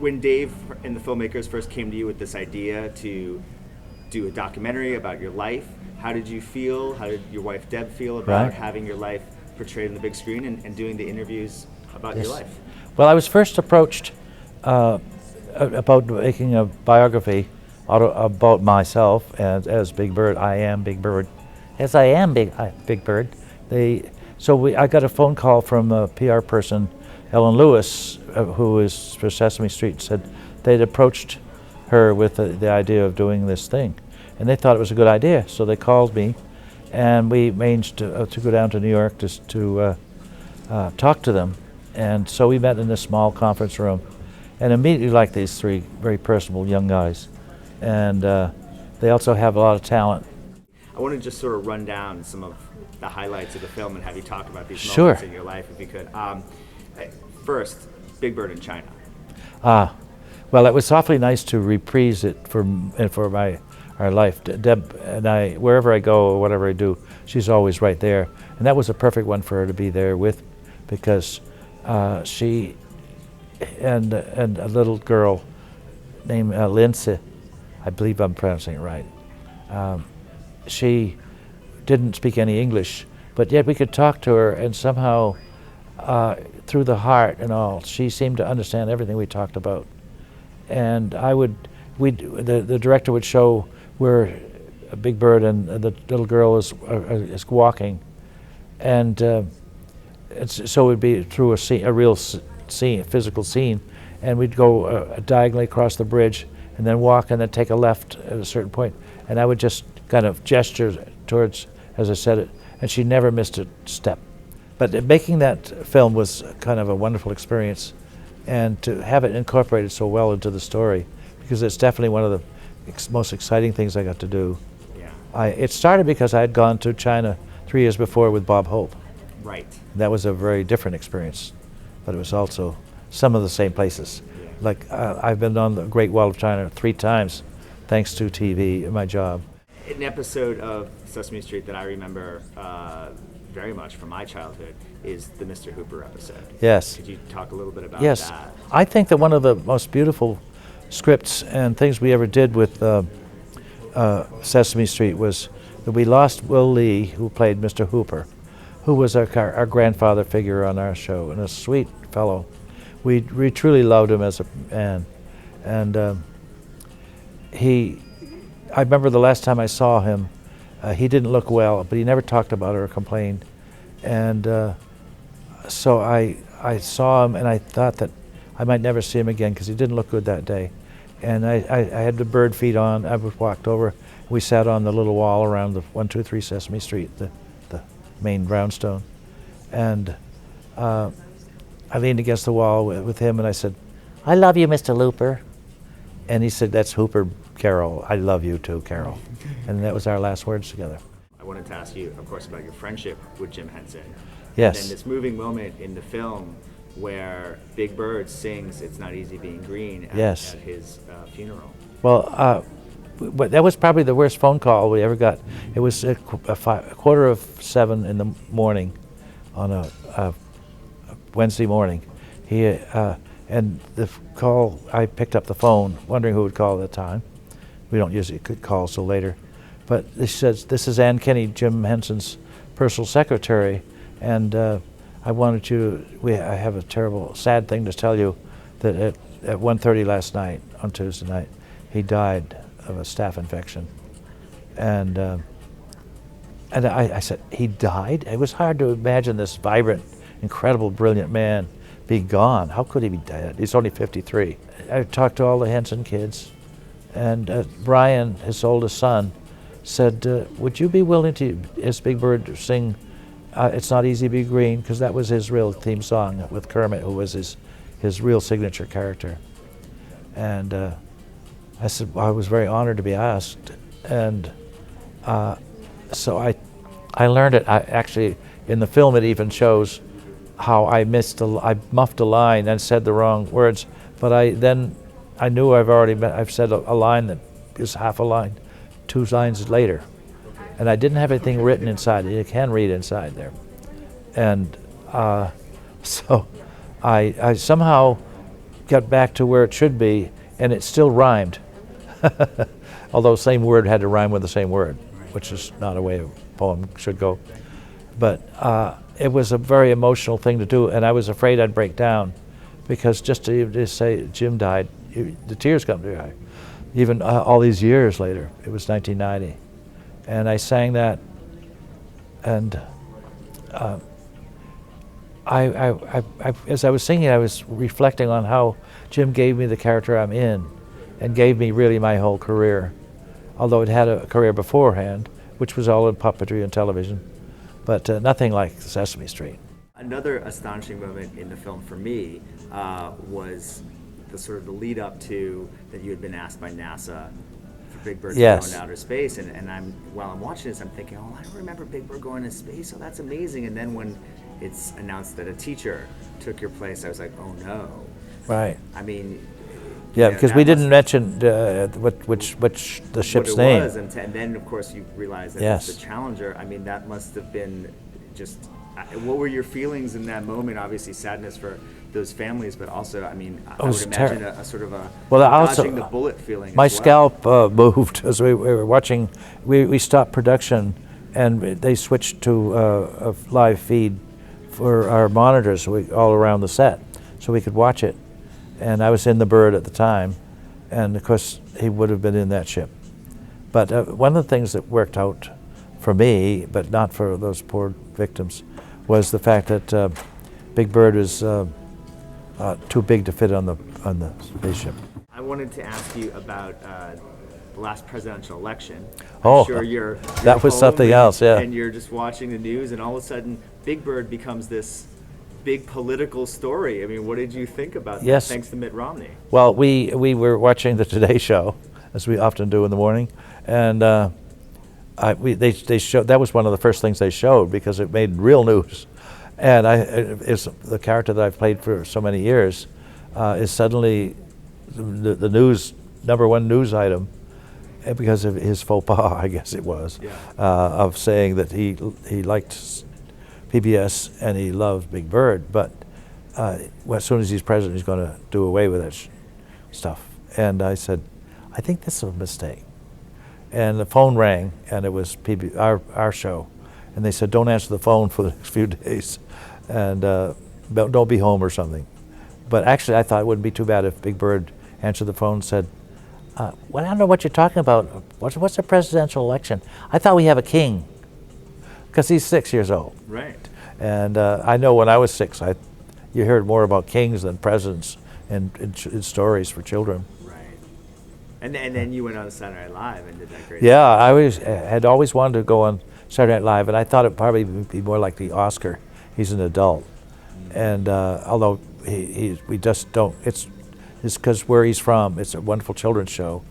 when Dave and the filmmakers first came to you with this idea to do a documentary about your life, how did you feel? How did your wife Deb feel about having your life portrayed on the big screen and doing the interviews about your life? Well, I was first approached about making a biography about myself as Big Bird. I am Big Bird. Yes, I am Big Bird. I got a phone call from a PR person, Ellen Lewis, who is for Sesame Street, said they'd approached her with the idea of doing this thing. And they thought it was a good idea, so they called me, and we arranged to go down to New York to talk to them. And so we met in this small conference room, and immediately liked these three very personable young guys. And they also have a lot of talent. I want to just sort of run down some of the highlights of the film and have you talk about these Sure. moments in your life, if you could. First, Big Bird in China. Well, it was awfully nice to reprise it for our life. Deb and I, wherever I go or whatever I do, she's always right there. And that was a perfect one for her to be there with, because she and a little girl named Lindsay, I believe I'm pronouncing it right, she didn't speak any English, but yet we could talk to her, and somehow through the heart and all, she seemed to understand everything we talked about. And the director would show where Big Bird and the little girl is walking, and so it would be through a real scene, a physical scene, and we'd go diagonally across the bridge and then walk and then take a left at a certain point, and I would just kind of gesture towards, as I said it, and she never missed a step. But making that film was kind of a wonderful experience, and to have it incorporated so well into the story, because it's definitely one of the most exciting things I got to do. Yeah. It started because I had gone to China 3 years before with Bob Hope. Right. That was a very different experience, but it was also some of the same places. Yeah. Like I've been on the Great Wall of China 3 times, thanks to TV and my job. An episode of Sesame Street that I remember very much from my childhood is the Mr. Hooper episode. Yes. Could you talk a little bit about yes. that? I think that one of the most beautiful scripts and things we ever did with Sesame Street was that we lost Will Lee, who played Mr. Hooper, who was our grandfather figure on our show, and a sweet fellow. We truly loved him as a man. And I remember the last time I saw him, he didn't look well, but he never talked about it or complained. And so I saw him, and I thought that I might never see him again because he didn't look good that day. And I had the bird feed on. I walked over. We sat on the little wall around the 123 Sesame Street, the main brownstone. And I leaned against the wall with him, and I said, "I love you, Mr. Looper." And he said, "That's Hooper, Caroll. I love you too, Caroll." And that was our last words together. I wanted to ask you, of course, about your friendship with Jim Henson. Yes. And then this moving moment in the film where Big Bird sings "It's Not Easy Being Green" at his funeral. Well, that was probably the worst phone call we ever got. It was a 6:45 in the morning on a Wednesday morning. And the call, I picked up the phone, wondering who would call at the time. We don't usually could call till later. But he says, "This is Ann Kenny, Jim Henson's personal secretary, and I wanted you, I have a terrible, sad thing to tell you, that at 1:30 last night, on Tuesday night, he died of a staph infection." And I said, "He died?" It was hard to imagine this vibrant, incredible, brilliant man be gone. How could he be dead? He's only 53. I talked to all the Henson kids, and Brian, his oldest son, said, "Would you be willing to, as Big Bird, sing It's Not Easy to Be Green?" Because that was his real theme song with Kermit, who was his real signature character. And I said, well, I was very honored to be asked. And so I learned it. Actually, in the film, it even shows how I muffed a line and said the wrong words. But I knew I've said a line that is half a line 2 lines later. And I didn't have anything written inside. You can read inside there. And so I somehow got back to where it should be, and it still rhymed. Although same word had to rhyme with the same word, which is not a way a poem should go. But it was a very emotional thing to do, and I was afraid I'd break down, because just to say Jim died, the tears come to your eye. Even all these years later, it was 1990, and I sang that, and as I was singing, I was reflecting on how Jim gave me the character I'm in, and gave me really my whole career, although it had a career beforehand, which was all in puppetry and television, but nothing like Sesame Street. Another astonishing moment in the film for me was the sort of the lead up to that you had been asked by NASA for Big Bird to go into outer space, and while I'm watching this, I'm thinking, oh, I don't remember Big Bird going into space. Oh, that's amazing. And then when it's announced that a teacher took your place, I was like, oh no. Right. I mean. Yeah, because we didn't mention which the ship's name. Was, and then of course you realize that it's the Challenger. I mean, that must have been just. What were your feelings in that moment? Obviously, sadness for those families, but also, I mean, I would imagine a sort of a dodging the bullet feeling. My scalp moved as we were watching. We stopped production, and they switched to a live feed for our monitors all around the set, so we could watch it. And I was in the Bird at the time, and of course he would have been in that ship. But one of the things that worked out for me, but not for those poor victims, was the fact that Big Bird is too big to fit on the spaceship. I wanted to ask you about the last presidential election. I'm sure you're that was something else, yeah. And you're just watching the news, and all of a sudden, Big Bird becomes this big political story. I mean, what did you think about that, thanks to Mitt Romney? Well, we were watching the Today Show, as we often do in the morning, and they showed, that was one of the first things they showed, because it made real news. And it's the character that I've played for so many years is suddenly the news, #1 news item, because of his faux pas, I guess it was, of saying that he liked PBS and he loved Big Bird, but as soon as he's president, he's going to do away with that stuff. And I said, I think this is a mistake. And the phone rang, and it was our show. And they said, don't answer the phone for the next few days, and don't be home or something. But actually, I thought it wouldn't be too bad if Big Bird answered the phone and said, well, I don't know what you're talking about. What's a presidential election? I thought we have a king, because he's 6 years old. Right. And I know when I was 6, you heard more about kings than presidents in stories for children. Right. And then you went on Saturday Night Live and did that great. Yeah, I had always wanted to go on Saturday Night Live, and I thought it'd probably be more like the Oscar. He's an adult, and although we just don't. It's because where he's from. It's a wonderful children's show,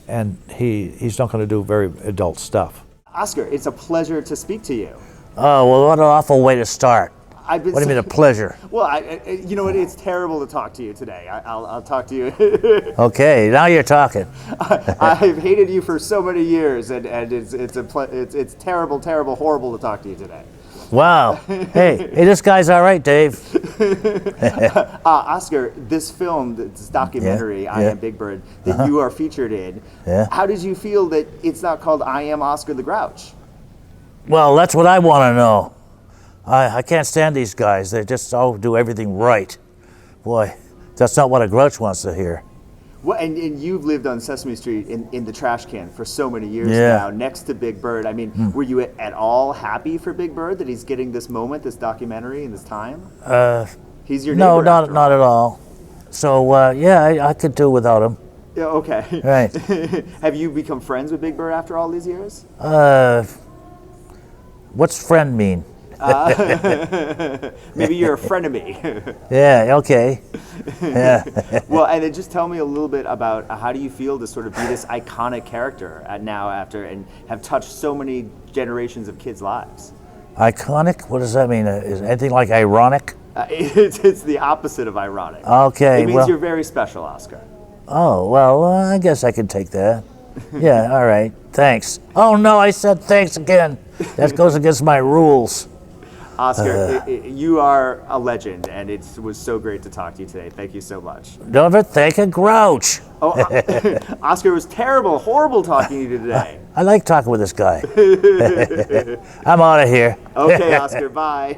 and he's not going to do very adult stuff. Oscar, it's a pleasure to speak to you. Oh, well, what an awful way to start. What do you mean a pleasure? Well, you know what? It's terrible to talk to you today. I'll talk to you. Okay, now you're talking. I've hated you for so many years, and it's terrible, terrible, horrible to talk to you today. Wow. Hey, this guy's all right, Dave. Oscar, this film, this documentary, I Am Big Bird, that you are featured in, how did you feel that it's not called I Am Oscar the Grouch? Well, that's what I want to know. I can't stand these guys. They just all do everything right. Boy, that's not what a Grouch wants to hear. Well, and you've lived on Sesame Street in the trash can for so many years now, next to Big Bird. I mean, were you at all happy for Big Bird that he's getting this moment, this documentary, and this time? He's your neighbor. No, not at all. So, yeah, I could do without him. Yeah, okay. Right. Have you become friends with Big Bird after all these years? What's friend mean? Maybe you're a frenemy. Yeah, okay. Yeah. Well, and then just tell me a little bit about how do you feel to sort of be this iconic character now after and have touched so many generations of kids' lives? Iconic? What does that mean? Is anything like ironic? It's the opposite of ironic. Okay, it means you're very special, Oscar. Oh, well, I guess I can take that. Yeah, all right. Thanks. Oh, no, I said thanks again. That goes against my rules. Oscar, you are a legend, and it was so great to talk to you today. Thank you so much. Don't ever think of Grouch. Oh, Oscar, it was terrible, horrible talking to you today. I like talking with this guy. I'm out of here. Okay, Oscar, bye.